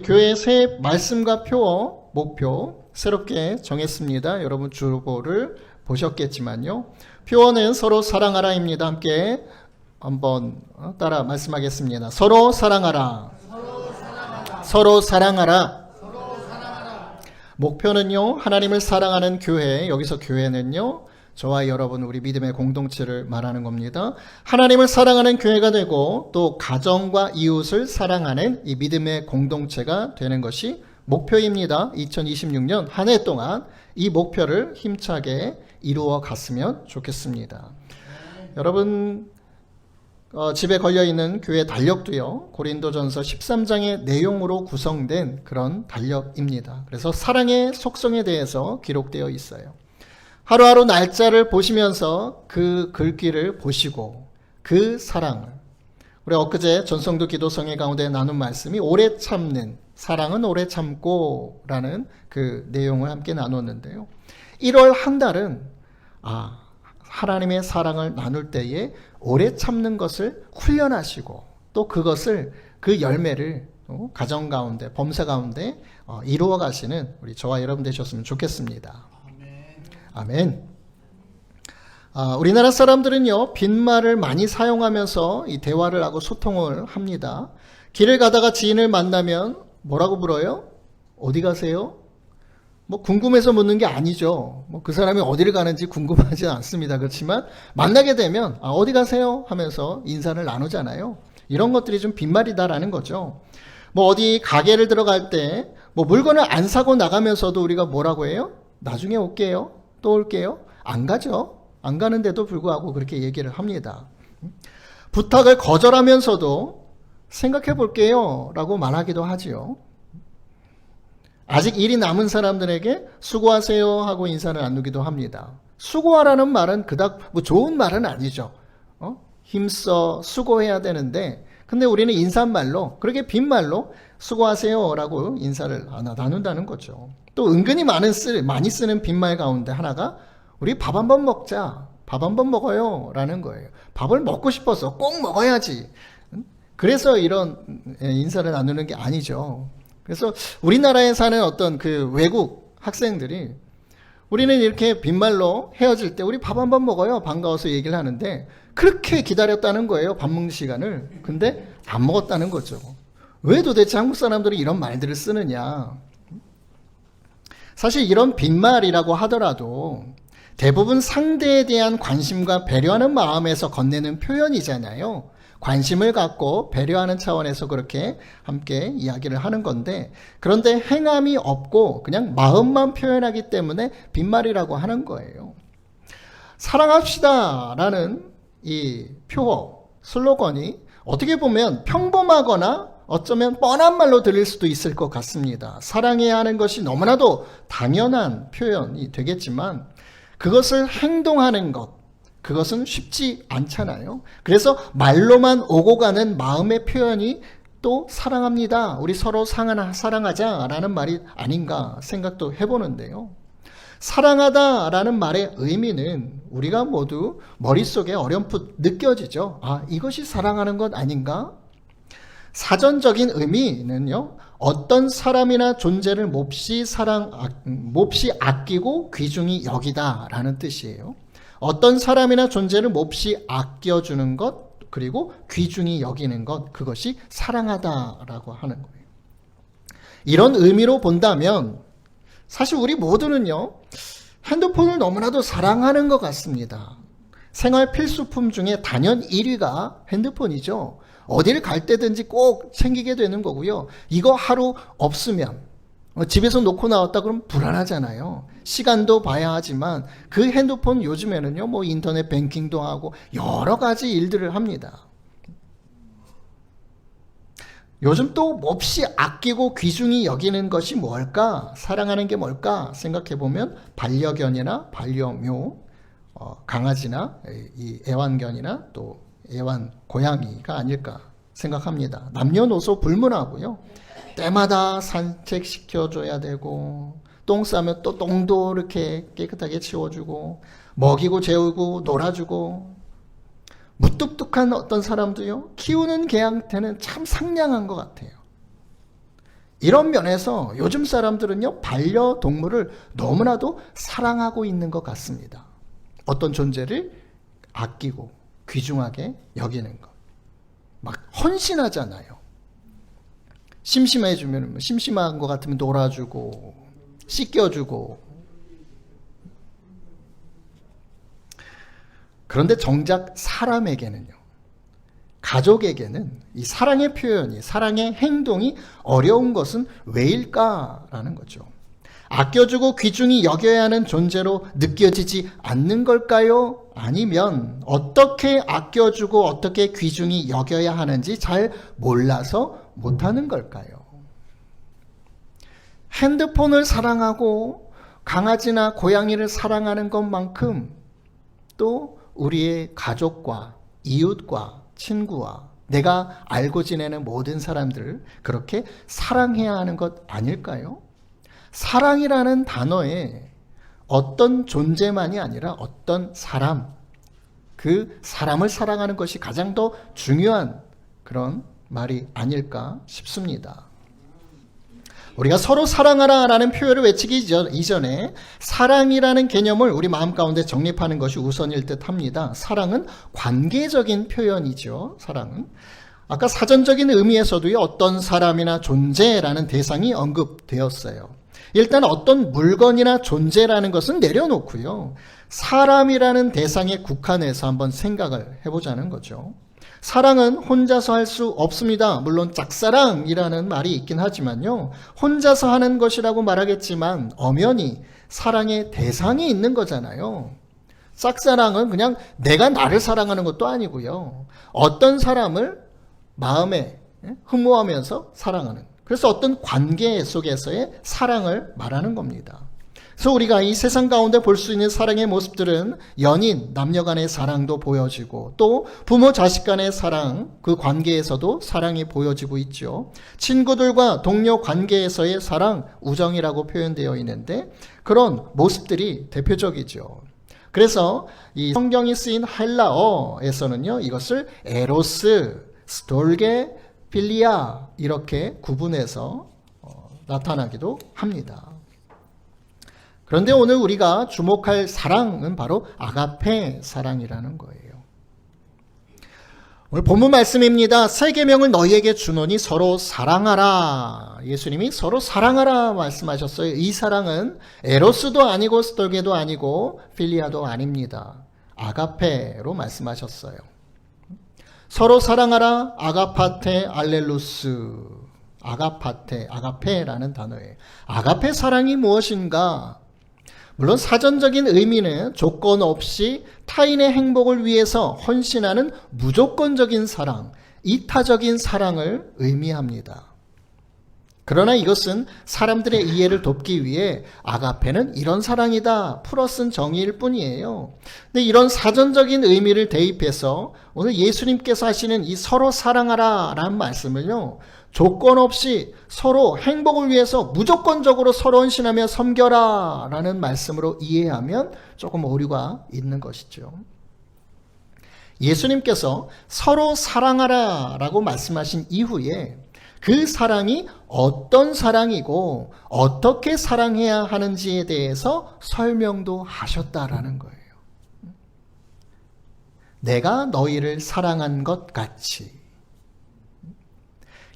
교회 새 말씀과 표어, 목표 새롭게 정했습니다. 여러분 주보를 보셨겠지만요. 표어는 서로 사랑하라입니다. 함께 한번 따라 말씀하겠습니다. 서로 사랑하라. 서로 사랑하라. 목표는요, 하나님을 사랑하는 교회, 여기서 교회는요, 저와 여러분 우리 믿음의 공동체를 말하는 겁니다. 하나님을 사랑하는 교회가 되고 또 가정과 이웃을 사랑하는 이 믿음의 공동체가 되는 것이 목표입니다. 2026년 한 해 동안 이 목표를 힘차게 이루어 갔으면 좋겠습니다. 여러분 집에 걸려있는 교회 달력도요, 고린도전서 13장의 내용으로 구성된 그런 달력입니다. 그래서 사랑의 속성에 대해서 기록되어 있어요. 하루하루 날짜를 보시면서 그 글귀를 보시고 그 사랑을, 우리 엊그제 전성도 기도성회 가운데 나눈 말씀이 오래 참는, 사랑은 오래 참고 라는 그 내용을 함께 나눴는데요. 1월 한 달은 하나님의 사랑을 나눌 때에 오래 참는 것을 훈련하시고 또 그것을, 그 열매를 가정 가운데, 범사 가운데 이루어 가시는 우리 저와 여러분 되셨으면 좋겠습니다. 아멘. 우리나라 사람들은요, 빈말을 많이 사용하면서 이 대화를 하고 소통을 합니다. 길을 가다가 지인을 만나면 뭐라고 물어요? 어디 가세요? 뭐 궁금해서 묻는 게 아니죠. 뭐 그 사람이 어디를 가는지 궁금하지 않습니다. 그렇지만 만나게 되면 어디 가세요? 하면서 인사를 나누잖아요. 이런 것들이 좀 빈말이다라는 거죠. 뭐 어디 가게를 들어갈 때 뭐 물건을 안 사고 나가면서도 우리가 뭐라고 해요? 나중에 올게요. 또 올게요. 안 가죠. 안 가는데도 불구하고 그렇게 얘기를 합니다. 부탁을 거절하면서도 생각해 볼게요 라고 말하기도 하지요. 아직 일이 남은 사람들에게 수고하세요 하고 인사를 나누기도 합니다. 수고하라는 말은 그닥 뭐 좋은 말은 아니죠. 힘써 수고해야 되는데, 근데 우리는 인사말로, 그렇게 빈말로 수고하세요 라고 인사를 나눈다는 거죠. 또 은근히 많이 쓰는 빈말 가운데 하나가 우리 밥 한번 먹자, 밥 한번 먹어요 라는 거예요. 밥을 먹고 싶어서 꼭 먹어야지. 그래서 이런 인사를 나누는 게 아니죠. 그래서 우리나라에 사는 어떤 그 외국 학생들이, 우리는 이렇게 빈말로 헤어질 때 우리 밥 한번 먹어요, 반가워서 얘기를 하는데 그렇게 기다렸다는 거예요, 밥 먹는 시간을. 근데 안 먹었다는 거죠. 왜 도대체 한국 사람들이 이런 말들을 쓰느냐. 사실 이런 빈말이라고 하더라도 대부분 상대에 대한 관심과 배려하는 마음에서 건네는 표현이잖아요. 관심을 갖고 배려하는 차원에서 그렇게 함께 이야기를 하는 건데, 그런데 행함이 없고 그냥 마음만 표현하기 때문에 빈말이라고 하는 거예요. 사랑합시다 라는 이 표어, 슬로건이 어떻게 보면 평범하거나 어쩌면 뻔한 말로 들릴 수도 있을 것 같습니다. 사랑해야 하는 것이 너무나도 당연한 표현이 되겠지만 그것을 행동하는 것, 그것은 쉽지 않잖아요. 그래서 말로만 오고 가는 마음의 표현이 또 사랑합니다, 우리 서로 사랑하자 라는 말이 아닌가 생각도 해보는데요. 사랑하다 라는 말의 의미는 우리가 모두 머릿속에 어렴풋 느껴지죠. 이것이 사랑하는 것 아닌가? 사전적인 의미는요, 어떤 사람이나 존재를 몹시 아끼고 귀중히 여기다 라는 뜻이에요. 어떤 사람이나 존재를 몹시 아껴주는 것, 그리고 귀중히 여기는 것, 그것이 사랑하다라고 하는 거예요. 이런 의미로 본다면 사실 우리 모두는요, 핸드폰을 너무나도 사랑하는 것 같습니다. 생활 필수품 중에 단연 1위가 핸드폰이죠. 어디를 갈 때든지 꼭 챙기게 되는 거고요. 이거 하루 없으면, 집에서 놓고 나왔다 그러면 불안하잖아요. 시간도 봐야 하지만 그 핸드폰 요즘에는요, 뭐 인터넷 뱅킹도 하고 여러 가지 일들을 합니다. 요즘 또 몹시 아끼고 귀중히 여기는 것이 뭘까? 사랑하는 게 뭘까? 생각해보면 반려견이나 반려묘, 강아지나 이 애완견이나 또 애완 고양이가 아닐까 생각합니다. 남녀노소 불문하고요. 때마다 산책시켜줘야 되고, 똥 싸면 또 똥도 이렇게 깨끗하게 치워주고, 먹이고 재우고 놀아주고, 무뚝뚝한 어떤 사람도요, 키우는 개한테는 참 상냥한 것 같아요. 이런 면에서 요즘 사람들은요, 반려동물을 너무나도 사랑하고 있는 것 같습니다. 어떤 존재를 아끼고 귀중하게 여기는 것. 막 헌신하잖아요. 심심해지면, 심심한 것 같으면 놀아주고, 씻겨주고. 그런데 정작 사람에게는요, 가족에게는 이 사랑의 표현이, 사랑의 행동이 어려운 것은 왜일까라는 거죠. 아껴주고 귀중히 여겨야 하는 존재로 느껴지지 않는 걸까요? 아니면 어떻게 아껴주고 어떻게 귀중히 여겨야 하는지 잘 몰라서 못하는 걸까요? 핸드폰을 사랑하고 강아지나 고양이를 사랑하는 것만큼 또 우리의 가족과 이웃과 친구와 내가 알고 지내는 모든 사람들을 그렇게 사랑해야 하는 것 아닐까요? 사랑이라는 단어에 어떤 존재만이 아니라 어떤 사람, 그 사람을 사랑하는 것이 가장 더 중요한 그런 말이 아닐까 싶습니다. 우리가 서로 사랑하라 라는 표현을 외치기 이전에 사랑이라는 개념을 우리 마음 가운데 정립하는 것이 우선일 듯 합니다. 사랑은 관계적인 표현이죠. 사랑은. 아까 사전적인 의미에서도 어떤 사람이나 존재라는 대상이 언급되었어요. 일단 어떤 물건이나 존재라는 것은 내려놓고요, 사람이라는 대상에 국한해서 한번 생각을 해보자는 거죠. 사랑은 혼자서 할 수 없습니다. 물론 짝사랑이라는 말이 있긴 하지만요, 혼자서 하는 것이라고 말하겠지만 엄연히 사랑의 대상이 있는 거잖아요. 짝사랑은 그냥 내가 나를 사랑하는 것도 아니고요, 어떤 사람을 마음에 흠모하면서 사랑하는, 그래서 어떤 관계 속에서의 사랑을 말하는 겁니다. 그래서 우리가 이 세상 가운데 볼 수 있는 사랑의 모습들은 연인, 남녀 간의 사랑도 보여지고 또 부모, 자식 간의 사랑, 그 관계에서도 사랑이 보여지고 있죠. 친구들과 동료 관계에서의 사랑, 우정이라고 표현되어 있는데 그런 모습들이 대표적이죠. 그래서 이 성경이 쓰인 헬라어에서는요, 이것을 에로스, 스톨게, 필리아 이렇게 구분해서 나타나기도 합니다. 그런데 오늘 우리가 주목할 사랑은 바로 아가페 사랑이라는 거예요. 오늘 본문 말씀입니다. 새 계명을 너희에게 주노니 서로 사랑하라. 예수님이 서로 사랑하라 말씀하셨어요. 이 사랑은 에로스도 아니고 스톨게도 아니고 필리아도 아닙니다. 아가페로 말씀하셨어요. 서로 사랑하라. 아가파테 알렐루스. 아가파테, 아가페라는 단어예요. 아가페 사랑이 무엇인가? 물론 사전적인 의미는 조건 없이 타인의 행복을 위해서 헌신하는 무조건적인 사랑, 이타적인 사랑을 의미합니다. 그러나 이것은 사람들의 이해를 돕기 위해 아가페는 이런 사랑이다 풀어쓴 정의일 뿐이에요. 근데 이런 사전적인 의미를 대입해서 오늘 예수님께서 하시는 이 서로 사랑하라 라는 말씀을요, 조건 없이 서로 행복을 위해서 무조건적으로 서로 헌신하며 섬겨라 라는 말씀으로 이해하면 조금 오류가 있는 것이죠. 예수님께서 서로 사랑하라 라고 말씀하신 이후에 그 사랑이 어떤 사랑이고 어떻게 사랑해야 하는지에 대해서 설명도 하셨다라는 거예요. 내가 너희를 사랑한 것 같이.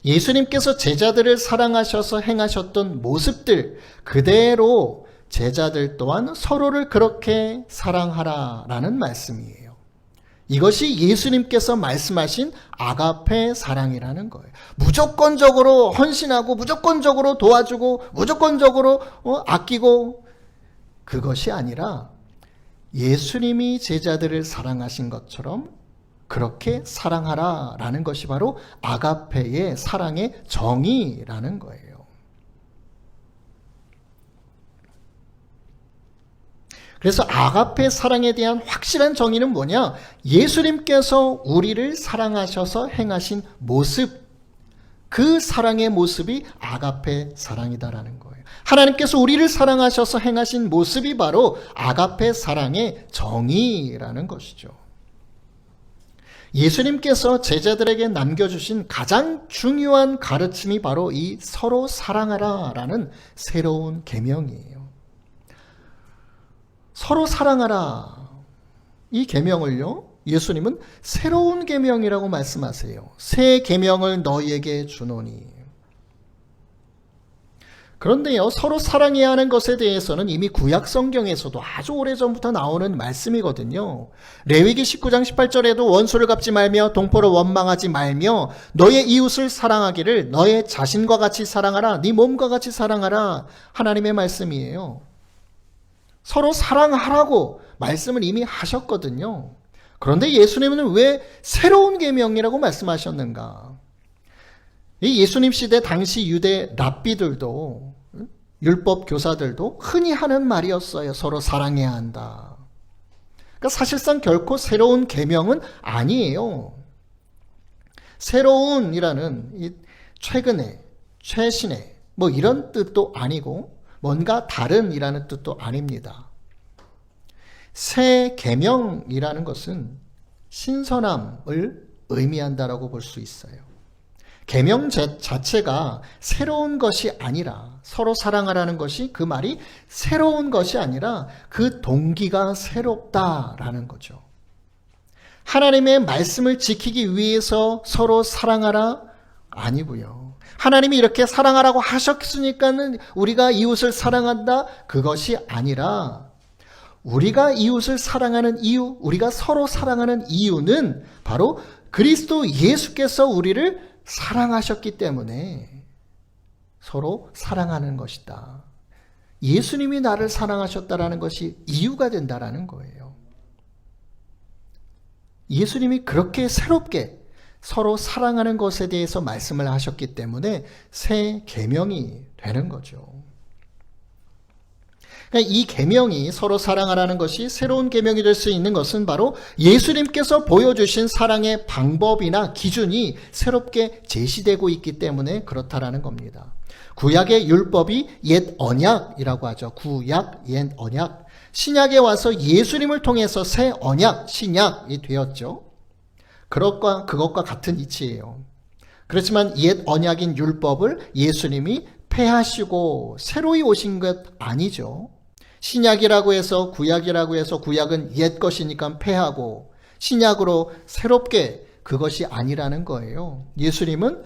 예수님께서 제자들을 사랑하셔서 행하셨던 모습들 그대로 제자들 또한 서로를 그렇게 사랑하라라는 말씀이에요. 이것이 예수님께서 말씀하신 아가페 사랑이라는 거예요. 무조건적으로 헌신하고 무조건적으로 도와주고 무조건적으로 아끼고, 그것이 아니라 예수님이 제자들을 사랑하신 것처럼 그렇게 사랑하라라는 것이 바로 아가페의 사랑의 정의라는 거예요. 그래서 아가페 사랑에 대한 확실한 정의는 뭐냐? 예수님께서 우리를 사랑하셔서 행하신 모습, 그 사랑의 모습이 아가페 사랑이다라는 거예요. 하나님께서 우리를 사랑하셔서 행하신 모습이 바로 아가페 사랑의 정의라는 것이죠. 예수님께서 제자들에게 남겨주신 가장 중요한 가르침이 바로 이 서로 사랑하라라는 새로운 계명이에요. 서로 사랑하라. 이 계명을요, 예수님은 새로운 계명이라고 말씀하세요. 새 계명을 너희에게 주노니. 그런데요, 서로 사랑해야 하는 것에 대해서는 이미 구약 성경에서도 아주 오래전부터 나오는 말씀이거든요. 레위기 19장 18절에도 원수를 갚지 말며 동포를 원망하지 말며 너의 이웃을 사랑하기를 너의 자신과 같이 사랑하라. 네 몸과 같이 사랑하라. 하나님의 말씀이에요. 서로 사랑하라고 말씀을 이미 하셨거든요. 그런데 예수님은 왜 새로운 계명이라고 말씀하셨는가? 이 예수님 시대 당시 유대 랍비들도, 율법 교사들도 흔히 하는 말이었어요. 서로 사랑해야 한다. 그러니까 사실상 결코 새로운 계명은 아니에요. 새로운이라는 이 최근에, 최신의 뭐 이런 뜻도 아니고 뭔가 다른이라는 뜻도 아닙니다. 새 계명이라는 것은 신선함을 의미한다라고 볼 수 있어요. 계명 자체가 새로운 것이 아니라, 서로 사랑하라는 것이, 그 말이 새로운 것이 아니라 그 동기가 새롭다라는 거죠. 하나님의 말씀을 지키기 위해서 서로 사랑하라? 아니고요. 하나님이 이렇게 사랑하라고 하셨으니까는 우리가 이웃을 사랑한다? 그것이 아니라, 우리가 이웃을 사랑하는 이유, 우리가 서로 사랑하는 이유는 바로 그리스도 예수께서 우리를 사랑하셨기 때문에 서로 사랑하는 것이다. 예수님이 나를 사랑하셨다라는 것이 이유가 된다라는 거예요. 예수님이 그렇게 새롭게 서로 사랑하는 것에 대해서 말씀을 하셨기 때문에 새 계명이 되는 거죠. 그러니까 이 계명이, 서로 사랑하라는 것이 새로운 계명이 될 수 있는 것은 바로 예수님께서 보여주신 사랑의 방법이나 기준이 새롭게 제시되고 있기 때문에 그렇다라는 겁니다. 구약의 율법이 옛 언약이라고 하죠. 구약, 옛 언약. 신약에 와서 예수님을 통해서 새 언약, 신약이 되었죠. 그것과 같은 이치예요. 그렇지만 옛 언약인 율법을 예수님이 폐하시고 새로이 오신 것 아니죠. 신약이라고 해서 구약이라고 해서 구약은 옛 것이니까 폐하고 신약으로 새롭게, 그것이 아니라는 거예요. 예수님은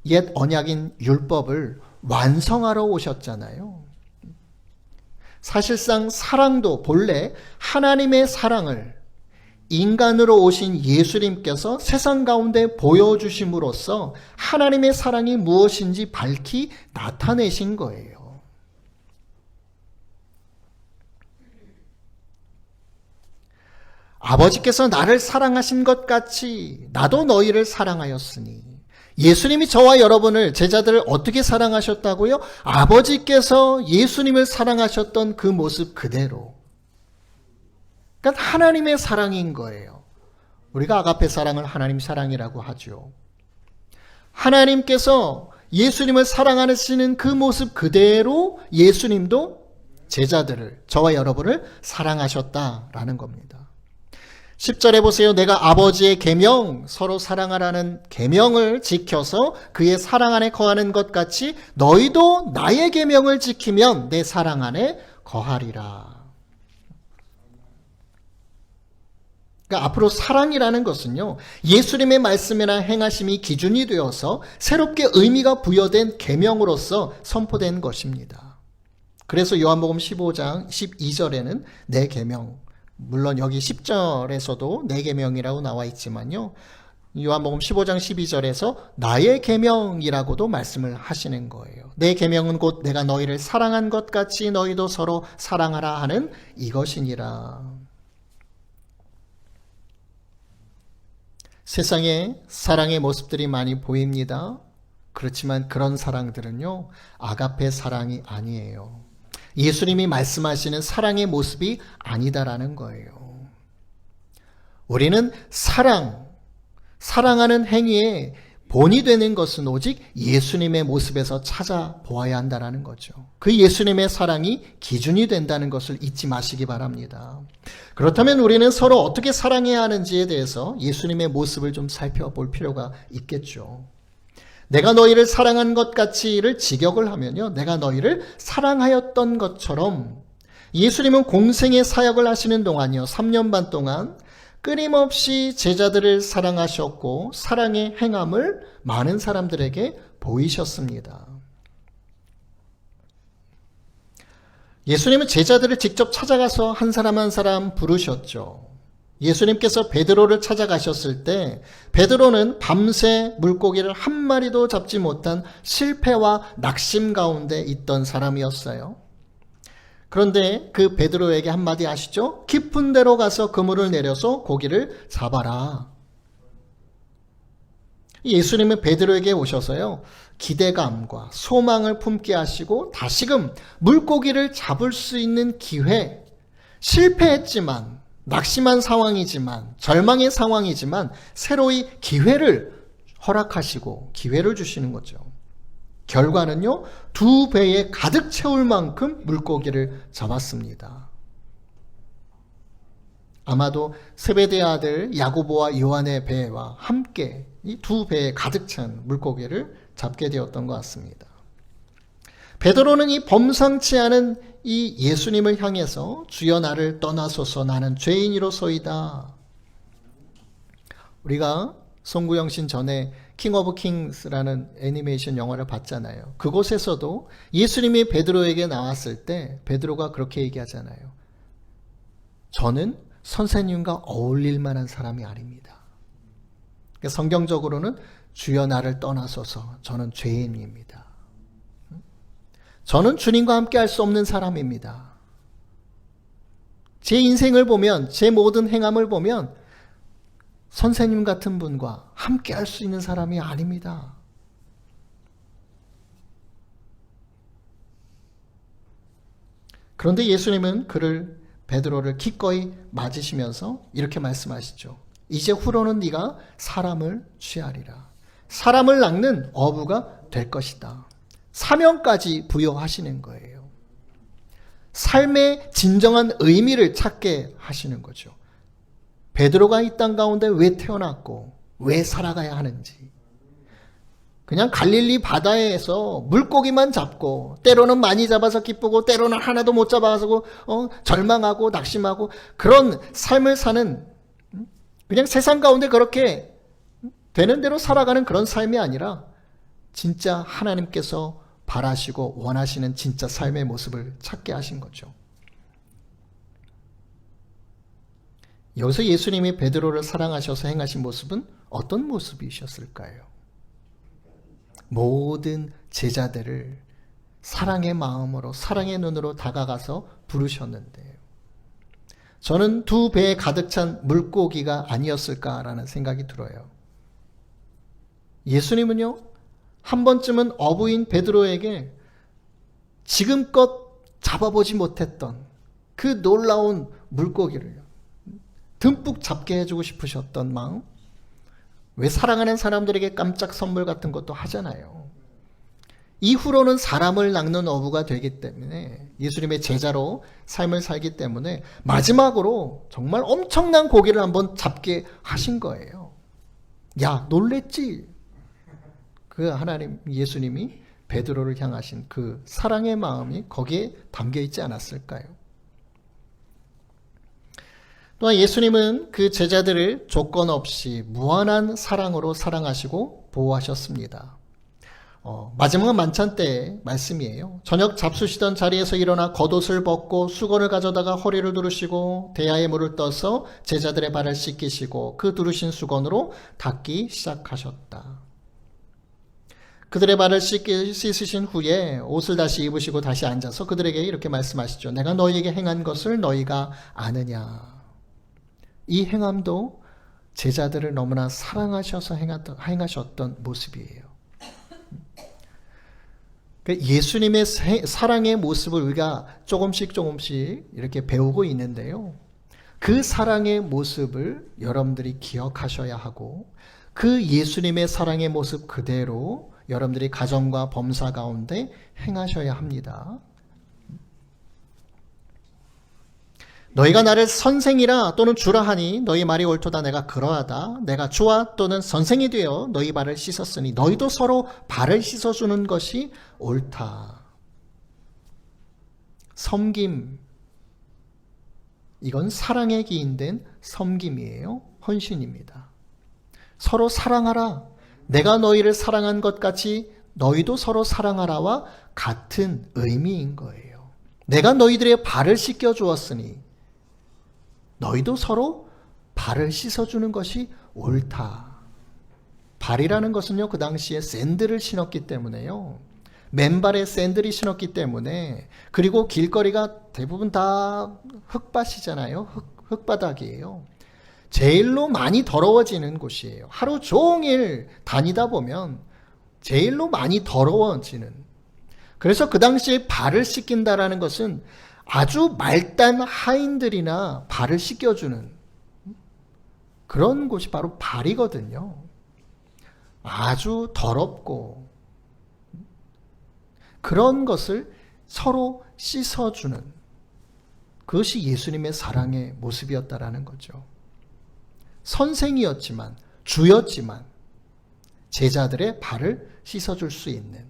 옛 언약인 율법을 완성하러 오셨잖아요. 사실상 사랑도 본래 하나님의 사랑을 인간으로 오신 예수님께서 세상 가운데 보여주심으로써 하나님의 사랑이 무엇인지 밝히 나타내신 거예요. 아버지께서 나를 사랑하신 것 같이 나도 너희를 사랑하였으니. 예수님이 저와 여러분을, 제자들을 어떻게 사랑하셨다고요? 아버지께서 예수님을 사랑하셨던 그 모습 그대로. 그러니까 하나님의 사랑인 거예요. 우리가 아가페 사랑을 하나님 사랑이라고 하죠. 하나님께서 예수님을 사랑하시는 그 모습 그대로 예수님도 제자들을, 저와 여러분을 사랑하셨다라는 겁니다. 10절에 보세요. 내가 아버지의 계명, 서로 사랑하라는 계명을 지켜서 그의 사랑 안에 거하는 것 같이 너희도 나의 계명을 지키면 내 사랑 안에 거하리라. 그러니까 앞으로 사랑이라는 것은요, 예수님의 말씀이나 행하심이 기준이 되어서 새롭게 의미가 부여된 계명으로서 선포된 것입니다. 그래서 요한복음 15장 12절에는 내 계명, 물론 여기 10절에서도 내 계명이라고 나와 있지만요, 요한복음 15장 12절에서 나의 계명이라고도 말씀을 하시는 거예요. 내 계명은 곧 내가 너희를 사랑한 것 같이 너희도 서로 사랑하라 하는 이것이니라. 세상에 사랑의 모습들이 많이 보입니다. 그렇지만 그런 사랑들은요, 아가페 사랑이 아니에요. 예수님이 말씀하시는 사랑의 모습이 아니다라는 거예요. 우리는 사랑하는 행위에 본이 되는 것은 오직 예수님의 모습에서 찾아보아야 한다는 거죠. 그 예수님의 사랑이 기준이 된다는 것을 잊지 마시기 바랍니다. 그렇다면 우리는 서로 어떻게 사랑해야 하는지에 대해서 예수님의 모습을 좀 살펴볼 필요가 있겠죠. 내가 너희를 사랑한 것 같이를 직역을 하면요, 내가 너희를 사랑하였던 것처럼, 예수님은 공생의 사역을 하시는 동안이요, 3년 반 동안 끊임없이 제자들을 사랑하셨고 사랑의 행함을 많은 사람들에게 보이셨습니다. 예수님은 제자들을 직접 찾아가서 한 사람 한 사람 부르셨죠. 예수님께서 베드로를 찾아가셨을 때 베드로는 밤새 물고기를 한 마리도 잡지 못한 실패와 낙심 가운데 있던 사람이었어요. 그런데 그 베드로에게 한마디 하시죠. 깊은 데로 가서 그물을 내려서 고기를 잡아라. 예수님은 베드로에게 오셔서요, 기대감과 소망을 품게 하시고 다시금 물고기를 잡을 수 있는 기회, 실패했지만, 낙심한 상황이지만, 절망의 상황이지만 새로이 기회를 허락하시고 기회를 주시는 거죠. 결과는요, 2배에 가득 채울 만큼 물고기를 잡았습니다. 아마도 세베대의 아들 야고보와 요한의 배와 함께 이 2배에 가득 찬 물고기를 잡게 되었던 것 같습니다. 베드로는 이 범상치 않은 이 예수님을 향해서 주여 나를 떠나소서 나는 죄인이로소이다. 우리가 송구영신 전에 킹 오브 킹스라는 애니메이션 영화를 봤잖아요. 그곳에서도 예수님이 베드로에게 나왔을 때 베드로가 그렇게 얘기하잖아요. 저는 선생님과 어울릴 만한 사람이 아닙니다. 그러니까 성경적으로는 주여 나를 떠나소서 저는 죄인입니다. 저는 주님과 함께 할 수 없는 사람입니다. 제 인생을 보면, 제 모든 행함을 보면 선생님 같은 분과 함께 할 수 있는 사람이 아닙니다. 그런데 예수님은 베드로를 기꺼이 맞으시면서 이렇게 말씀하시죠. 이제 후로는 네가 사람을 취하리라. 사람을 낚는 어부가 될 것이다. 사명까지 부여하시는 거예요. 삶의 진정한 의미를 찾게 하시는 거죠. 베드로가 이 땅 가운데 왜 태어났고 왜 살아가야 하는지, 그냥 갈릴리 바다에서 물고기만 잡고 때로는 많이 잡아서 기쁘고 때로는 하나도 못 잡아서 절망하고 낙심하고 그런 삶을 사는, 그냥 세상 가운데 그렇게 되는 대로 살아가는 그런 삶이 아니라 진짜 하나님께서 바라시고 원하시는 진짜 삶의 모습을 찾게 하신 거죠. 여기서 예수님이 베드로를 사랑하셔서 행하신 모습은 어떤 모습이셨을까요? 모든 제자들을 사랑의 마음으로, 사랑의 눈으로 다가가서 부르셨는데요. 저는 2배에 가득 찬 물고기가 아니었을까라는 생각이 들어요. 예수님은요, 한 번쯤은 어부인 베드로에게 지금껏 잡아보지 못했던 그 놀라운 물고기를 듬뿍 잡게 해주고 싶으셨던 마음, 왜 사랑하는 사람들에게 깜짝 선물 같은 것도 하잖아요. 이후로는 사람을 낚는 어부가 되기 때문에, 예수님의 제자로 삶을 살기 때문에 마지막으로 정말 엄청난 고기를 한번 잡게 하신 거예요. 야, 놀랬지? 그 하나님, 예수님이 베드로를 향하신 그 사랑의 마음이 거기에 담겨 있지 않았을까요? 또한 예수님은 그 제자들을 조건 없이 무한한 사랑으로 사랑하시고 보호하셨습니다. 마지막 만찬 때의 말씀이에요. 저녁 잡수시던 자리에서 일어나 겉옷을 벗고 수건을 가져다가 허리를 두르시고 대야에 물을 떠서 제자들의 발을 씻기시고 그 두르신 수건으로 닦기 시작하셨다. 그들의 발을 씻으신 후에 옷을 다시 입으시고 다시 앉아서 그들에게 이렇게 말씀하시죠. 내가 너희에게 행한 것을 너희가 아느냐. 이 행함도 제자들을 너무나 사랑하셔서 행하셨던 모습이에요. 예수님의 사랑의 모습을 우리가 조금씩 이렇게 배우고 있는데요. 그 사랑의 모습을 여러분들이 기억하셔야 하고, 그 예수님의 사랑의 모습 그대로 여러분들이 가정과 범사 가운데 행하셔야 합니다. 너희가 나를 선생이라 또는 주라 하니 너희 말이 옳도다. 내가 그러하다. 내가 주와 또는 선생이 되어 너희 발을 씻었으니 너희도 서로 발을 씻어주는 것이 옳다. 섬김, 이건 사랑에 기인된 섬김이에요. 헌신입니다. 서로 사랑하라. 내가 너희를 사랑한 것 같이 너희도 서로 사랑하라와 같은 의미인 거예요. 내가 너희들의 발을 씻겨 주었으니 너희도 서로 발을 씻어주는 것이 옳다. 발이라는 것은요, 그 당시에 샌들을 신었기 때문에요. 맨발에 샌들이 신었기 때문에, 그리고 길거리가 대부분 다 흙밭이잖아요. 흙바닥이에요. 제일로 많이 더러워지는 곳이에요. 하루 종일 다니다 보면 제일로 많이 더러워지는. 그래서 그 당시에 발을 씻긴다라는 것은 아주 말단 하인들이나 발을 씻겨주는 그런 곳이 바로 발이거든요. 아주 더럽고 그런 것을 서로 씻어주는 그것이 예수님의 사랑의 모습이었다라는 거죠. 선생이었지만, 주였지만 제자들의 발을 씻어줄 수 있는,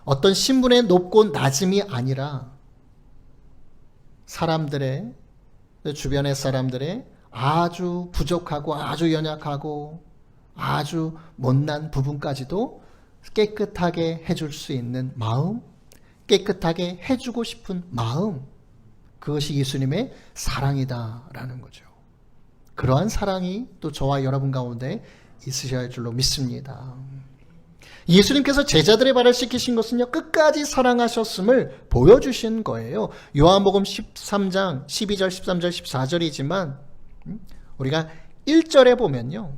어떤 신분의 높고 낮음이 아니라 사람들의, 주변의 사람들의 아주 부족하고 아주 연약하고 아주 못난 부분까지도 깨끗하게 해줄 수 있는 마음, 깨끗하게 해주고 싶은 마음, 그것이 예수님의 사랑이다라는 거죠. 그러한 사랑이 또 저와 여러분 가운데 있으셔야 할 줄로 믿습니다. 예수님께서 제자들의 발을 씻기신 것은요, 끝까지 사랑하셨음을 보여주신 거예요. 요한복음 13장 12절, 13절, 14절이지만 우리가 1절에 보면요,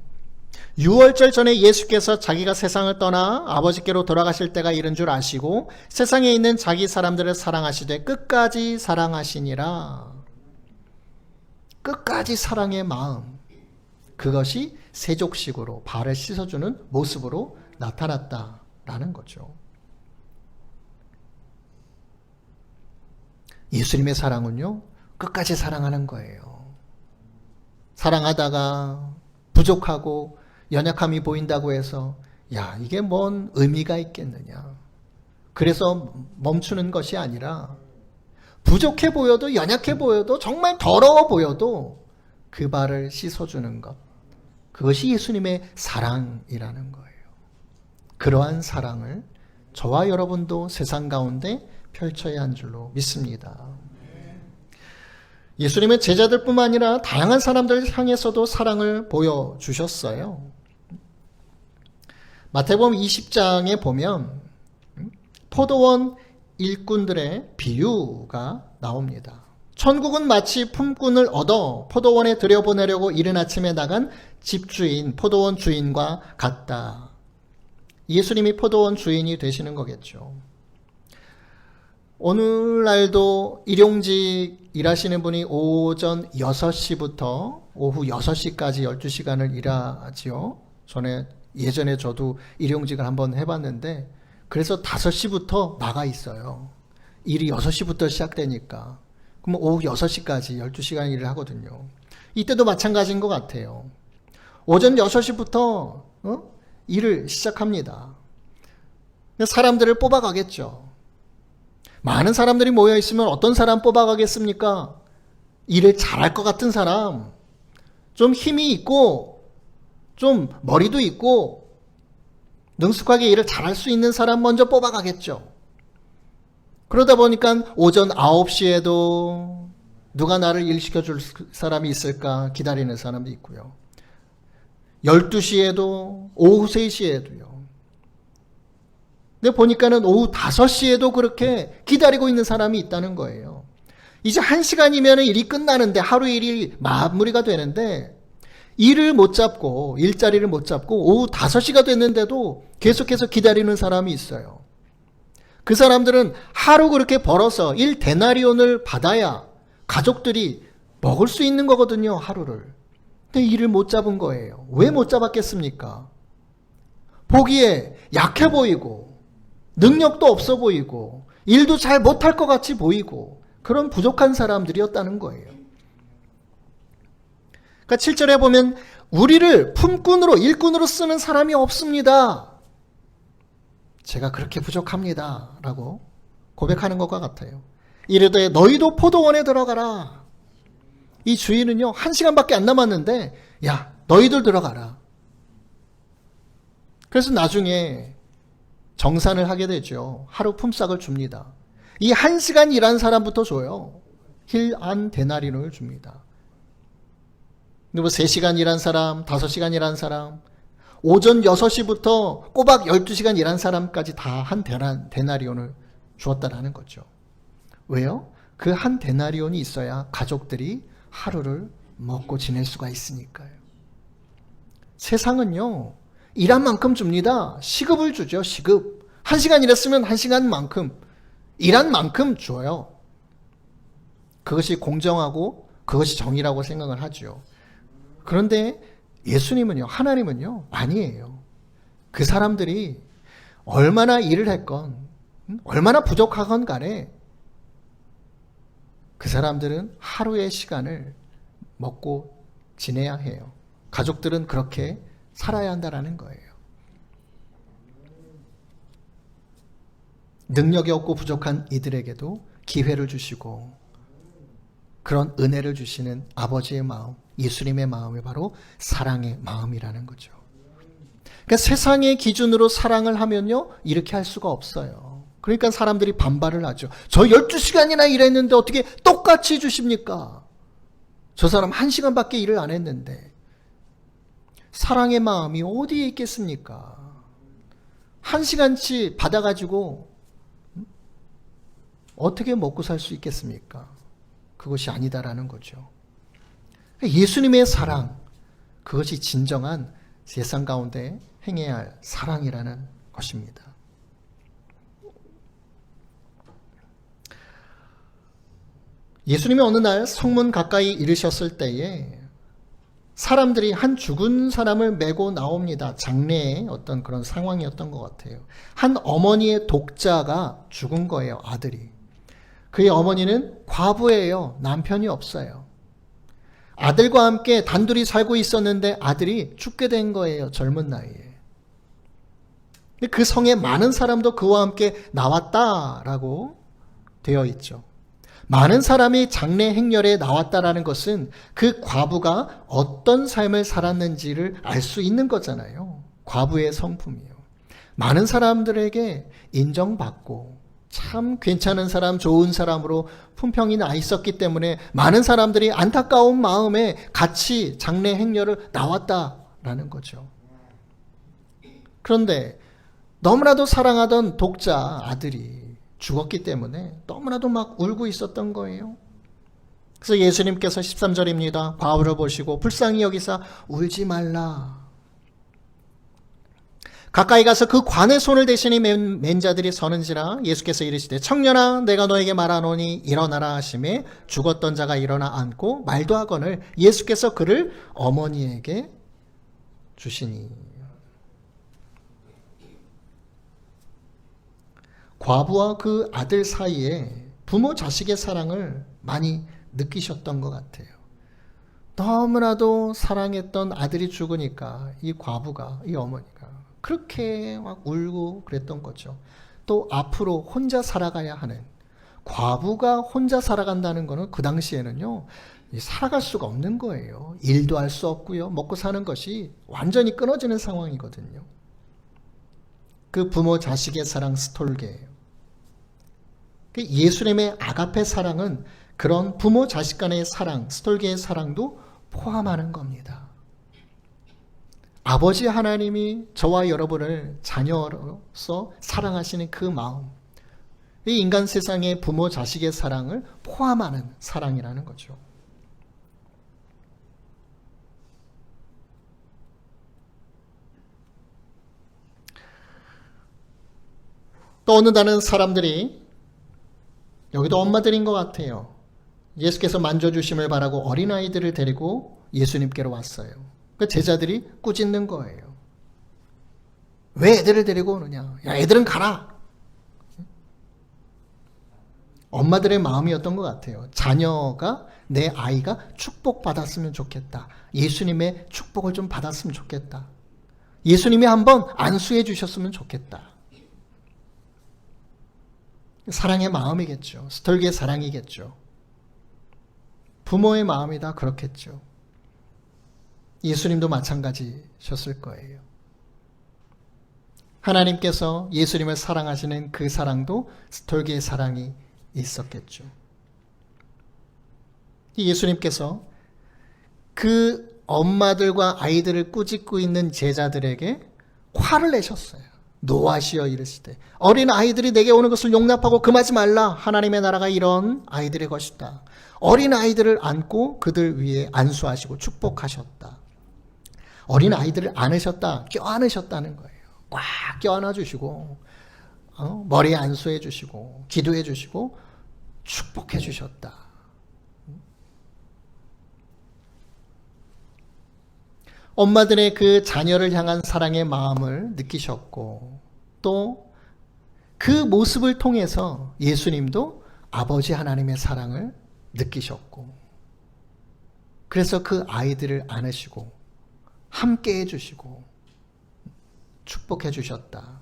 유월절 전에 예수께서 자기가 세상을 떠나 아버지께로 돌아가실 때가 이른 줄 아시고 세상에 있는 자기 사람들을 사랑하시되 끝까지 사랑하시니라. 끝까지 사랑의 마음, 그것이 세족식으로 발을 씻어주는 모습으로 나타났다라는 거죠. 예수님의 사랑은요, 끝까지 사랑하는 거예요. 사랑하다가 부족하고 연약함이 보인다고 해서 야, 이게 뭔 의미가 있겠느냐, 그래서 멈추는 것이 아니라 부족해 보여도 연약해 보여도 정말 더러워 보여도 그 발을 씻어주는 것, 그것이 예수님의 사랑이라는 거예요. 그러한 사랑을 저와 여러분도 세상 가운데 펼쳐야 한 줄로 믿습니다. 예수님은 제자들뿐만 아니라 다양한 사람들을 향해서도 사랑을 보여주셨어요. 마태복음 20장에 보면 포도원 일꾼들의 비유가 나옵니다. 천국은 마치 품꾼을 얻어 포도원에 들여보내려고 이른 아침에 나간 집주인, 포도원 주인과 같다. 예수님이 포도원 주인이 되시는 거겠죠. 오늘날도 일용직 일하시는 분이 오전 6시부터 오후 6시까지 12시간을 일하지요. 예전에 저도 일용직을 한번 해봤는데, 그래서 5시부터 나가 있어요. 일이 6시부터 시작되니까. 그럼 오후 6시까지 12시간 일을 하거든요. 이때도 마찬가지인 것 같아요. 오전 6시부터 일을 시작합니다. 사람들을 뽑아가겠죠. 많은 사람들이 모여있으면 어떤 사람 뽑아가겠습니까? 일을 잘할 것 같은 사람, 좀 힘이 있고 좀 머리도 있고 능숙하게 일을 잘할 수 있는 사람 먼저 뽑아가겠죠. 그러다 보니까 오전 9시에도 누가 나를 일 시켜줄 사람이 있을까 기다리는 사람도 있고요. 12시에도 오후 3시에도요. 근데 보니까는 오후 5시에도 그렇게 기다리고 있는 사람이 있다는 거예요. 이제 1시간이면 일이 끝나는데, 하루 일이 마무리가 되는데 일을 못 잡고, 일자리를 못 잡고 오후 5시가 됐는데도 계속해서 기다리는 사람이 있어요. 그 사람들은 하루 그렇게 벌어서 1데나리온을 받아야 가족들이 먹을 수 있는 거거든요, 하루를. 근데 일을 못 잡은 거예요. 왜 못 잡았겠습니까? 보기에 약해 보이고 능력도 없어 보이고 일도 잘 못할 것 같이 보이고 그런 부족한 사람들이었다는 거예요. 그러니까 7절에 보면 우리를 품꾼으로 일꾼으로 쓰는 사람이 없습니다. 제가 그렇게 부족합니다. 라고 고백하는 것과 같아요. 이르되 너희도 포도원에 들어가라. 이 주인은요 1시간밖에 안 남았는데 야 너희들 들어가라. 그래서 나중에 정산을 하게 되죠. 하루 품삯을 줍니다. 이 1시간 일한 사람부터 줘요. 힐 안 데나리온을 줍니다. 근데 뭐 3시간 일한 사람, 5시간 일한 사람, 오전 6시부터 꼬박 12시간 일한 사람까지 다 한 데나리온을 주었다라는 거죠. 왜요? 그 한 데나리온이 있어야 가족들이 하루를 먹고 지낼 수가 있으니까요. 세상은요, 일한 만큼 줍니다. 시급을 주죠, 시급. 1시간 일했으면 1시간만큼, 일한 만큼 줘요. 그것이 공정하고 그것이 정의라고 생각을 하죠. 그런데 예수님은요, 하나님은요, 아니에요. 그 사람들이 얼마나 일을 했건, 얼마나 부족하건 간에 그 사람들은 하루의 시간을 먹고 지내야 해요. 가족들은 그렇게 살아야 한다는 거예요. 능력이 없고 부족한 이들에게도 기회를 주시고 그런 은혜를 주시는 아버지의 마음, 예수님의 마음이 바로 사랑의 마음이라는 거죠. 그러니까 세상의 기준으로 사랑을 하면요, 이렇게 할 수가 없어요. 그러니까 사람들이 반발을 하죠. 저 12시간이나 일했는데 어떻게 똑같이 주십니까? 저 사람 1시간밖에 일을 안 했는데. 사랑의 마음이 어디에 있겠습니까? 1시간치 받아가지고 어떻게 먹고 살 수 있겠습니까? 그것이 아니다라는 거죠. 예수님의 사랑, 그것이 진정한 세상 가운데 행해야 할 사랑이라는 것입니다. 예수님이 어느 날 성문 가까이 이르셨을 때에 사람들이 한 죽은 사람을 메고 나옵니다. 장례의 어떤 그런 상황이었던 것 같아요. 한 어머니의 독자가 죽은 거예요, 아들이. 그의 어머니는 과부예요. 남편이 없어요. 아들과 함께 단둘이 살고 있었는데 아들이 죽게 된 거예요, 젊은 나이에. 그 성에 많은 사람도 그와 함께 나왔다라고 되어 있죠. 많은 사람이 장례 행렬에 나왔다라는 것은 그 과부가 어떤 삶을 살았는지를 알 수 있는 거잖아요. 과부의 성품이요. 많은 사람들에게 인정받고 참 괜찮은 사람, 좋은 사람으로 품평이 나 있었기 때문에 많은 사람들이 안타까운 마음에 같이 장례 행렬을 나왔다라는 거죠. 그런데 너무나도 사랑하던 독자 아들이 죽었기 때문에 너무나도 막 울고 있었던 거예요. 그래서 예수님께서 13절입니다. 과부를 보시고 불쌍히 여기사 울지 말라. 가까이 가서 그 관의 손을 대시니 맨 자들이 서는지라. 예수께서 이르시되 청년아 내가 너에게 말하노니 일어나라 하시매 죽었던 자가 일어나 앉고 말도 하거늘 예수께서 그를 어머니에게 주시니. 과부와 그 아들 사이에 부모 자식의 사랑을 많이 느끼셨던 것 같아요. 너무나도 사랑했던 아들이 죽으니까 이 과부가, 이 어머니가 그렇게 막 울고 그랬던 거죠. 또 앞으로 혼자 살아가야 하는, 과부가 혼자 살아간다는 거는 그 당시에는요, 살아갈 수가 없는 거예요. 일도 할 수 없고요. 먹고 사는 것이 완전히 끊어지는 상황이거든요. 그 부모 자식의 사랑 스톨게예요. 예수님의 아가페 사랑은 그런 부모 자식 간의 사랑, 스톨게의 사랑도 포함하는 겁니다. 아버지 하나님이 저와 여러분을 자녀로서 사랑하시는 그 마음, 이 인간 세상의 부모 자식의 사랑을 포함하는 사랑이라는 거죠. 또 어느 날은 사람들이, 여기도 엄마들인 것 같아요, 예수께서 만져주심을 바라고 어린아이들을 데리고 예수님께로 왔어요. 그 제자들이 꾸짖는 거예요. 왜 애들을 데리고 오느냐? 야, 애들은 가라. 엄마들의 마음이었던 것 같아요. 자녀가, 내 아이가 축복받았으면 좋겠다. 예수님의 축복을 좀 받았으면 좋겠다. 예수님이 한번 안수해 주셨으면 좋겠다. 사랑의 마음이겠죠. 스톨기의 사랑이겠죠. 부모의 마음이 다 그렇겠죠. 예수님도 마찬가지셨을 거예요. 하나님께서 예수님을 사랑하시는 그 사랑도 스톨기의 사랑이 있었겠죠. 예수님께서 그 엄마들과 아이들을 꾸짖고 있는 제자들에게 화를 내셨어요. 노하시어 이르시되 어린 아이들이 내게 오는 것을 용납하고 금하지 말라. 하나님의 나라가 이런 아이들의 것이다. 어린 아이들을 안고 그들 위에 안수하시고 축복하셨다. 어린 아이들을 안으셨다, 껴안으셨다는 거예요. 꽉 껴안아 주시고 머리에 안수해 주시고 기도해 주시고 축복해 주셨다. 엄마들의 그 자녀를 향한 사랑의 마음을 느끼셨고 또 그 모습을 통해서 예수님도 아버지 하나님의 사랑을 느끼셨고 그래서 그 아이들을 안으시고 함께 해주시고 축복해 주셨다.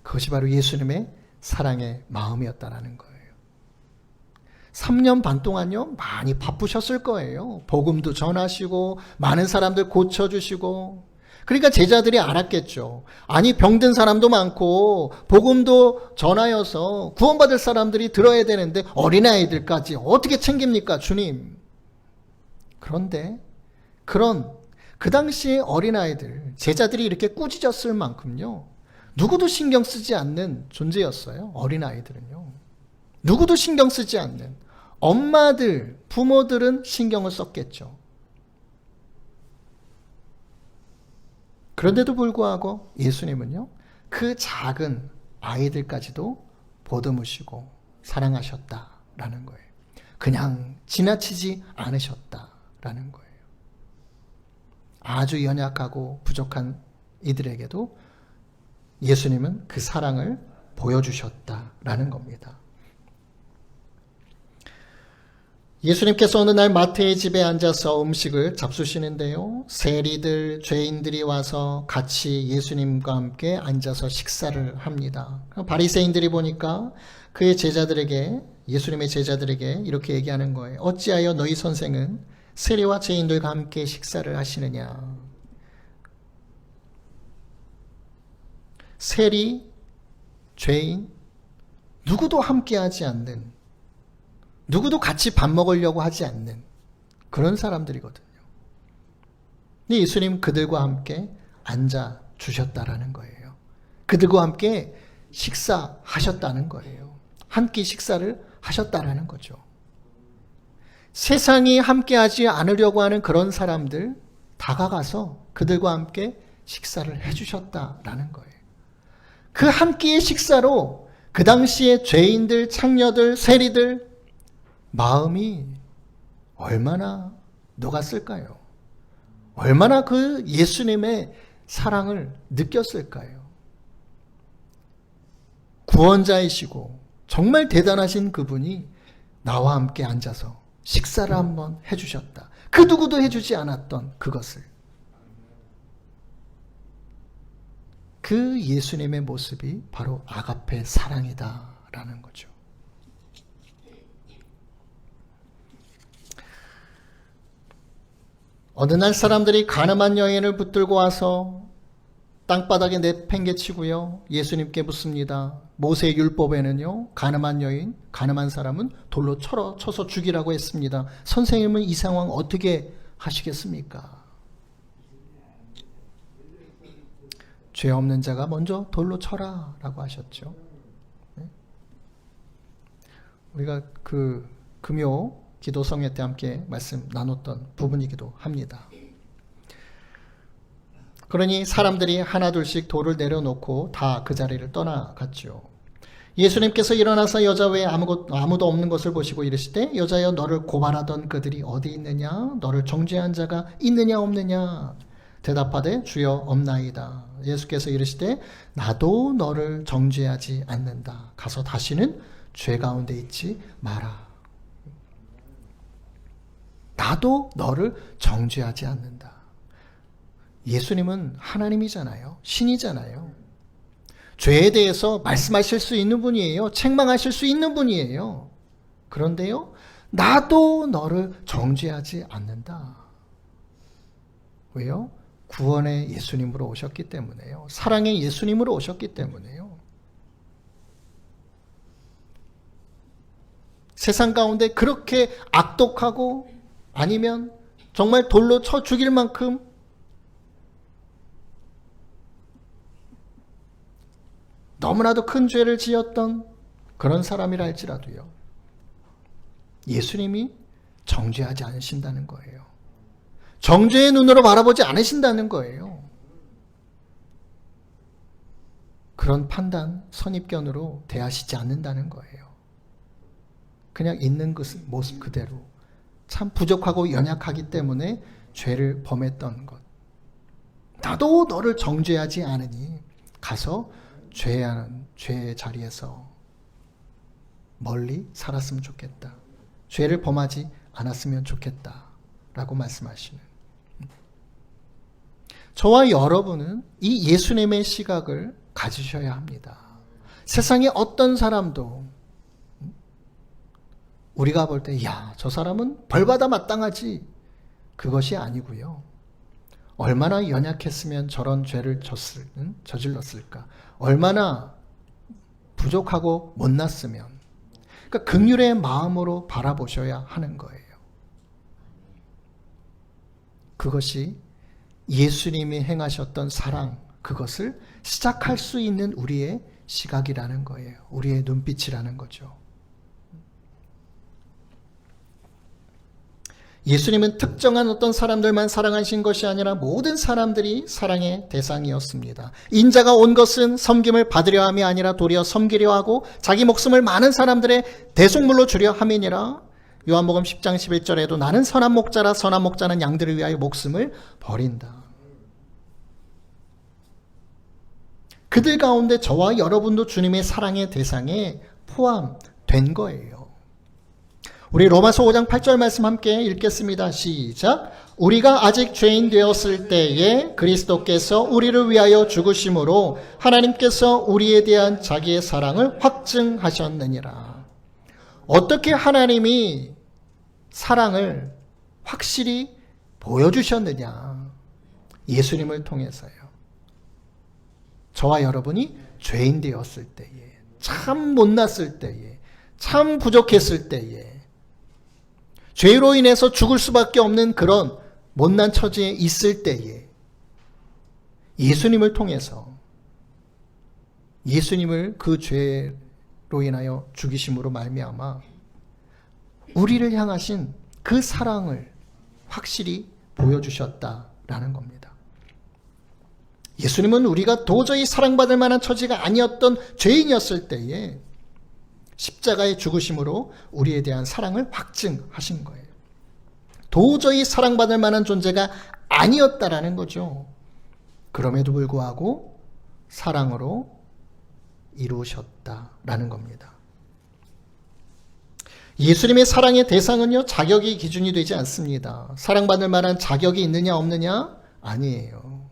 그것이 바로 예수님의 사랑의 마음이었다라는 거예요. 3년 반 동안요 많이 바쁘셨을 거예요. 복음도 전하시고 많은 사람들 고쳐주시고 그러니까 제자들이 알았겠죠. 아니 병든 사람도 많고 복음도 전하여서 구원받을 사람들이 들어야 되는데 어린아이들까지 어떻게 챙깁니까 주님. 그런데 그 당시에 어린아이들 제자들이 이렇게 꾸짖었을 만큼요 누구도 신경 쓰지 않는 존재였어요. 어린아이들은요 누구도 신경 쓰지 않는 엄마들, 부모들은 신경을 썼겠죠. 그런데도 불구하고 예수님은요 그 작은 아이들까지도 보듬으시고 사랑하셨다라는 거예요. 그냥 지나치지 않으셨다라는 거예요. 아주 연약하고 부족한 이들에게도 예수님은 그 사랑을 보여주셨다라는 겁니다. 예수님께서 어느 날 마태의 집에 앉아서 음식을 잡수시는데요. 세리들, 죄인들이 와서 같이 예수님과 함께 앉아서 식사를 합니다. 바리새인들이 보니까 그의 제자들에게, 예수님의 제자들에게 이렇게 얘기하는 거예요. 어찌하여 너희 선생은 세리와 죄인들과 함께 식사를 하시느냐. 세리, 죄인, 누구도 함께하지 않는, 누구도 같이 밥 먹으려고 하지 않는 그런 사람들이거든요. 근데 예수님 그들과 함께 앉아 주셨다라는 거예요. 그들과 함께 식사하셨다는 거예요. 한 끼 식사를 하셨다라는 거죠. 세상이 함께하지 않으려고 하는 그런 사람들 다가가서 그들과 함께 식사를 해주셨다라는 거예요. 그 한 끼의 식사로 그 당시에 죄인들, 창녀들, 세리들 마음이 얼마나 녹았을까요? 얼마나 그 예수님의 사랑을 느꼈을까요? 구원자이시고 정말 대단하신 그분이 나와 함께 앉아서 식사를 한번 해주셨다. 그 누구도 해주지 않았던 그것을. 그 예수님의 모습이 바로 아가페 사랑이다라는 거죠. 어느 날 사람들이 가늠한 여인을 붙들고 와서 땅바닥에 내팽개치고요. 예수님께 묻습니다. 모세의 율법에는요. 가늠한 여인, 가늠한 사람은 돌로 쳐서 죽이라고 했습니다. 선생님은 이 상황 어떻게 하시겠습니까? 죄 없는 자가 먼저 돌로 쳐라 라고 하셨죠. 우리가 그 금요 기도 성회 때 함께 말씀 나눴던 부분이기도 합니다. 그러니 사람들이 하나둘씩 돌을 내려놓고 다 그 자리를 떠나갔죠. 예수님께서 일어나서 여자 외에 아무도 없는 것을 보시고 이르시되 여자여 너를 고발하던 그들이 어디 있느냐? 너를 정죄한 자가 있느냐 없느냐? 대답하되 주여 없나이다. 예수께서 이르시되 나도 너를 정죄하지 않는다. 가서 다시는 죄 가운데 있지 마라. 나도 너를 정죄하지 않는다. 예수님은 하나님이잖아요. 신이잖아요. 죄에 대해서 말씀하실 수 있는 분이에요. 책망하실 수 있는 분이에요. 그런데요, 나도 너를 정죄하지 않는다. 왜요? 구원의 예수님으로 오셨기 때문에요. 사랑의 예수님으로 오셨기 때문에요. 세상 가운데 그렇게 악독하고 아니면 정말 돌로 쳐 죽일 만큼 너무나도 큰 죄를 지었던 그런 사람이라 할지라도요, 예수님이 정죄하지 않으신다는 거예요. 정죄의 눈으로 바라보지 않으신다는 거예요. 그런 판단, 선입견으로 대하시지 않는다는 거예요. 그냥 있는 그 모습 그대로 참 부족하고 연약하기 때문에 죄를 범했던 것. 나도 너를 정죄하지 않으니 가서 죄의 자리에서 멀리 살았으면 좋겠다. 죄를 범하지 않았으면 좋겠다. 라고 말씀하시는. 저와 여러분은 이 예수님의 시각을 가지셔야 합니다. 세상의 어떤 사람도 우리가 볼 때, 야, 저 사람은 벌받아 마땅하지. 그것이 아니고요. 얼마나 연약했으면 저런 죄를 저질렀을까. 얼마나 부족하고 못났으면. 그러니까 긍휼의 마음으로 바라보셔야 하는 거예요. 그것이 예수님이 행하셨던 사랑, 그것을 시작할 수 있는 우리의 시각이라는 거예요. 우리의 눈빛이라는 거죠. 예수님은 특정한 어떤 사람들만 사랑하신 것이 아니라 모든 사람들이 사랑의 대상이었습니다. 인자가 온 것은 섬김을 받으려 함이 아니라 도리어 섬기려 하고 자기 목숨을 많은 사람들의 대속물로 주려 함이니라. 요한복음 10장 11절에도 나는 선한 목자라 선한 목자는 양들을 위하여 목숨을 버린다. 그들 가운데 저와 여러분도 주님의 사랑의 대상에 포함된 거예요. 우리 로마서 5장 8절 말씀 함께 읽겠습니다. 시작. 우리가 아직 죄인 되었을 때에 그리스도께서 우리를 위하여 죽으심으로 하나님께서 우리에 대한 자기의 사랑을 확증하셨느니라. 어떻게 하나님이 사랑을 확실히 보여주셨느냐? 예수님을 통해서요. 저와 여러분이 죄인 되었을 때에, 참 못났을 때에, 참 부족했을 때에, 죄로 인해서 죽을 수밖에 없는 그런 못난 처지에 있을 때에 예수님을 통해서 예수님을 그 죄로 인하여 죽이심으로 말미암아 우리를 향하신 그 사랑을 확실히 보여주셨다라는 겁니다. 예수님은 우리가 도저히 사랑받을 만한 처지가 아니었던 죄인이었을 때에 십자가의 죽으심으로 우리에 대한 사랑을 확증하신 거예요. 도저히 사랑받을 만한 존재가 아니었다라는 거죠. 그럼에도 불구하고 사랑으로 이루셨다라는 겁니다. 예수님의 사랑의 대상은요, 자격이 기준이 되지 않습니다. 사랑받을 만한 자격이 있느냐 없느냐? 아니에요.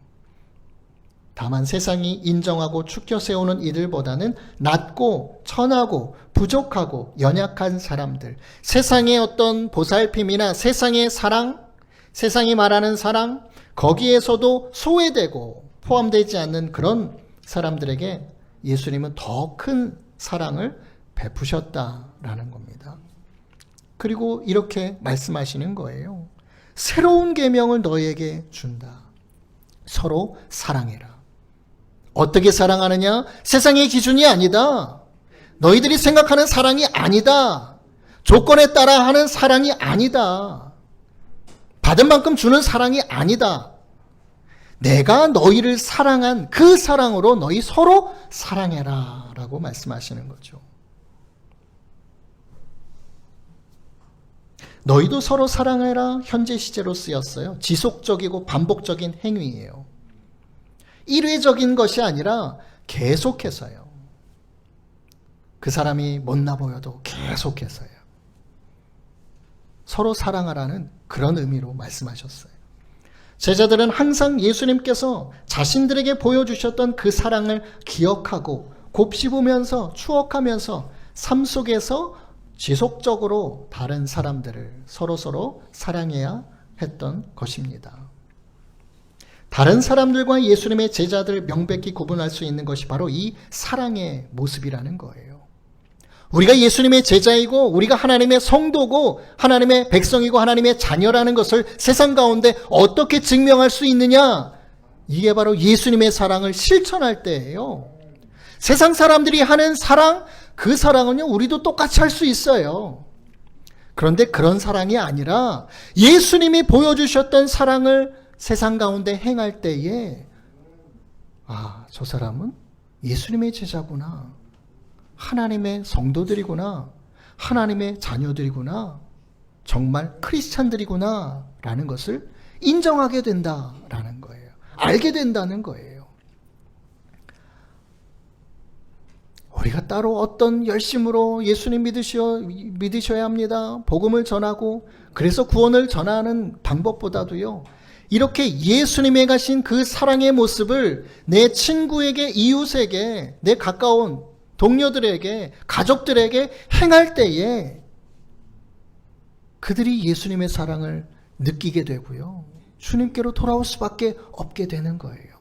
다만 세상이 인정하고 추켜 세우는 이들보다는 낮고 천하고 부족하고 연약한 사람들, 세상의 어떤 보살핌이나 세상의 사랑, 세상이 말하는 사랑, 거기에서도 소외되고 포함되지 않는 그런 사람들에게 예수님은 더 큰 사랑을 베푸셨다라는 겁니다. 그리고 이렇게 말씀하시는 거예요. 새로운 계명을 너희에게 준다. 서로 사랑해라. 어떻게 사랑하느냐? 세상의 기준이 아니다. 너희들이 생각하는 사랑이 아니다. 조건에 따라 하는 사랑이 아니다. 받은 만큼 주는 사랑이 아니다. 내가 너희를 사랑한 그 사랑으로 너희 서로 사랑해라 라고 말씀하시는 거죠. 너희도 서로 사랑해라 현재 시제로 쓰였어요. 지속적이고 반복적인 행위예요. 일회적인 것이 아니라 계속해서요. 그 사람이 못나 보여도 계속해서요. 서로 사랑하라는 그런 의미로 말씀하셨어요. 제자들은 항상 예수님께서 자신들에게 보여주셨던 그 사랑을 기억하고 곱씹으면서 추억하면서 삶 속에서 지속적으로 다른 사람들을 서로 사랑해야 했던 것입니다. 다른 사람들과 예수님의 제자들을 명백히 구분할 수 있는 것이 바로 이 사랑의 모습이라는 거예요. 우리가 예수님의 제자이고 우리가 하나님의 성도고 하나님의 백성이고 하나님의 자녀라는 것을 세상 가운데 어떻게 증명할 수 있느냐? 이게 바로 예수님의 사랑을 실천할 때예요. 세상 사람들이 하는 사랑, 그 사랑은요, 우리도 똑같이 할 수 있어요. 그런데 그런 사랑이 아니라 예수님이 보여주셨던 사랑을 세상 가운데 행할 때에 저 사람은 예수님의 제자구나. 하나님의 성도들이구나. 하나님의 자녀들이구나. 정말 크리스찬들이구나. 라는 것을 인정하게 된다라는 거예요. 알게 된다는 거예요. 우리가 따로 어떤 열심으로 예수님 믿으셔야 합니다. 복음을 전하고 그래서 구원을 전하는 방법보다도요. 이렇게 예수님에 가신 그 사랑의 모습을 내 친구에게, 이웃에게, 내 가까운 동료들에게, 가족들에게 행할 때에 그들이 예수님의 사랑을 느끼게 되고요. 주님께로 돌아올 수밖에 없게 되는 거예요.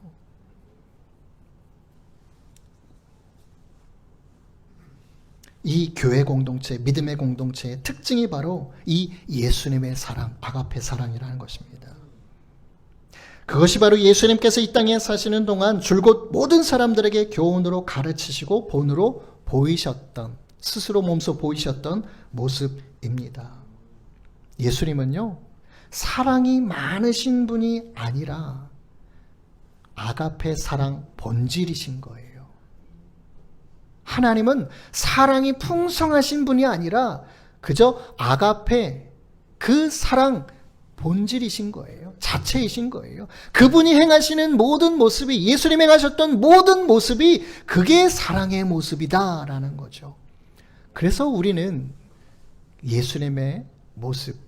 이 교회 공동체, 믿음의 공동체의 특징이 바로 이 예수님의 사랑, 아가페 사랑이라는 것입니다. 그것이 바로 예수님께서 이 땅에 사시는 동안 줄곧 모든 사람들에게 교훈으로 가르치시고 본으로 보이셨던, 스스로 몸소 보이셨던 모습입니다. 예수님은요, 사랑이 많으신 분이 아니라 아가페 사랑 본질이신 거예요. 하나님은 사랑이 풍성하신 분이 아니라 그저 아가페, 그 사랑 본질이신 거예요. 자체이신 거예요. 그분이 행하시는 모든 모습이, 예수님이 행하셨던 모든 모습이 그게 사랑의 모습이다라는 거죠. 그래서 우리는 예수님의 모습,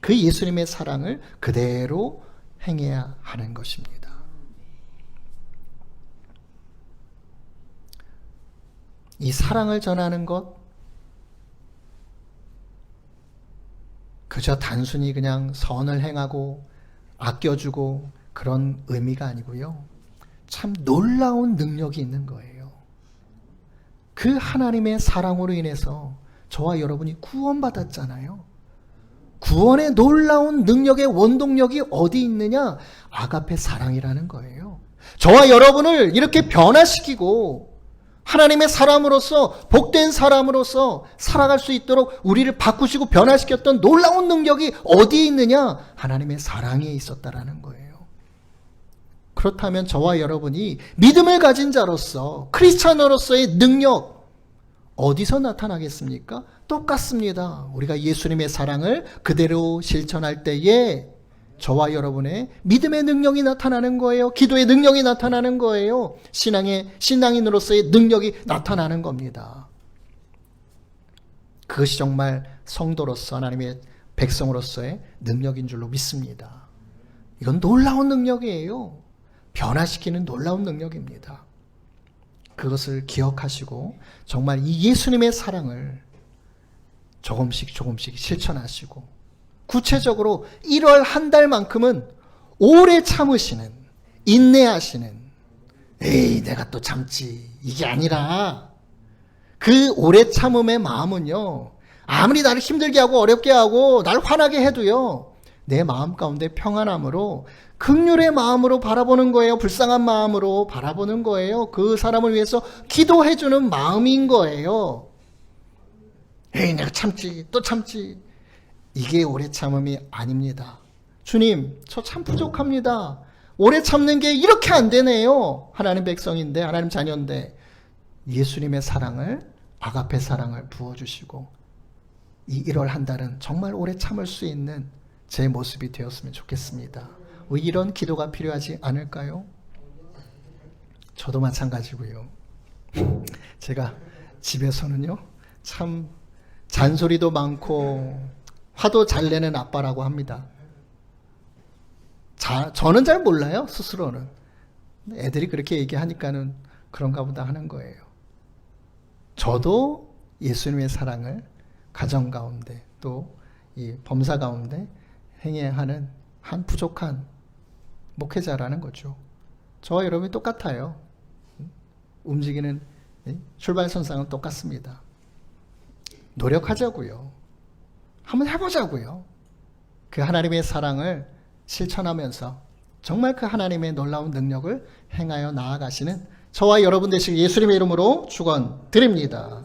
그 예수님의 사랑을 그대로 행해야 하는 것입니다. 이 사랑을 전하는 것, 그저 단순히 그냥 선을 행하고 아껴주고 그런 의미가 아니고요. 참 놀라운 능력이 있는 거예요. 그 하나님의 사랑으로 인해서 저와 여러분이 구원받았잖아요. 구원의 놀라운 능력의 원동력이 어디 있느냐? 아가페 사랑이라는 거예요. 저와 여러분을 이렇게 변화시키고 하나님의 사람으로서, 복된 사람으로서 살아갈 수 있도록 우리를 바꾸시고 변화시켰던 놀라운 능력이 어디에 있느냐? 하나님의 사랑에 있었다라는 거예요. 그렇다면 저와 여러분이 믿음을 가진 자로서, 크리스찬으로서의 능력 어디서 나타나겠습니까? 똑같습니다. 우리가 예수님의 사랑을 그대로 실천할 때에 저와 여러분의 믿음의 능력이 나타나는 거예요. 기도의 능력이 나타나는 거예요. 신앙인으로서의 능력이 나타나는 겁니다. 그것이 정말 성도로서 하나님의 백성으로서의 능력인 줄로 믿습니다. 이건 놀라운 능력이에요. 변화시키는 놀라운 능력입니다. 그것을 기억하시고 정말 이 예수님의 사랑을 조금씩 실천하시고 구체적으로 1월 한 달만큼은 오래 참으시는, 인내하시는, 에이 내가 또 참지, 이게 아니라 그 오래 참음의 마음은요, 아무리 나를 힘들게 하고 어렵게 하고 날 화나게 해도요, 내 마음 가운데 평안함으로 긍휼의 마음으로 바라보는 거예요. 불쌍한 마음으로 바라보는 거예요. 그 사람을 위해서 기도해주는 마음인 거예요. 에이 내가 참지, 또 참지, 이게 오래 참음이 아닙니다. 주님, 저 참 부족합니다. 오래 참는 게 이렇게 안 되네요. 하나님 백성인데, 하나님 자녀인데 예수님의 사랑을, 아가페 사랑을 부어주시고 이 1월 한 달은 정말 오래 참을 수 있는 제 모습이 되었으면 좋겠습니다. 이런 기도가 필요하지 않을까요? 저도 마찬가지고요. 제가 집에서는요, 참 잔소리도 많고 화도 잘 내는 아빠라고 합니다. 저는 잘 몰라요, 스스로는. 애들이 그렇게 얘기하니까는 그런가 보다 하는 거예요. 저도 예수님의 사랑을 가정 가운데 또 이 범사 가운데 행해야 하는 한 부족한 목회자라는 거죠. 저와 여러분이 똑같아요. 움직이는 출발선상은 똑같습니다. 노력하자고요. 한번 해보자고요. 그 하나님의 사랑을 실천하면서 정말 그 하나님의 놀라운 능력을 행하여 나아가시는 저와 여러분 되시길 예수님의 이름으로 축원드립니다.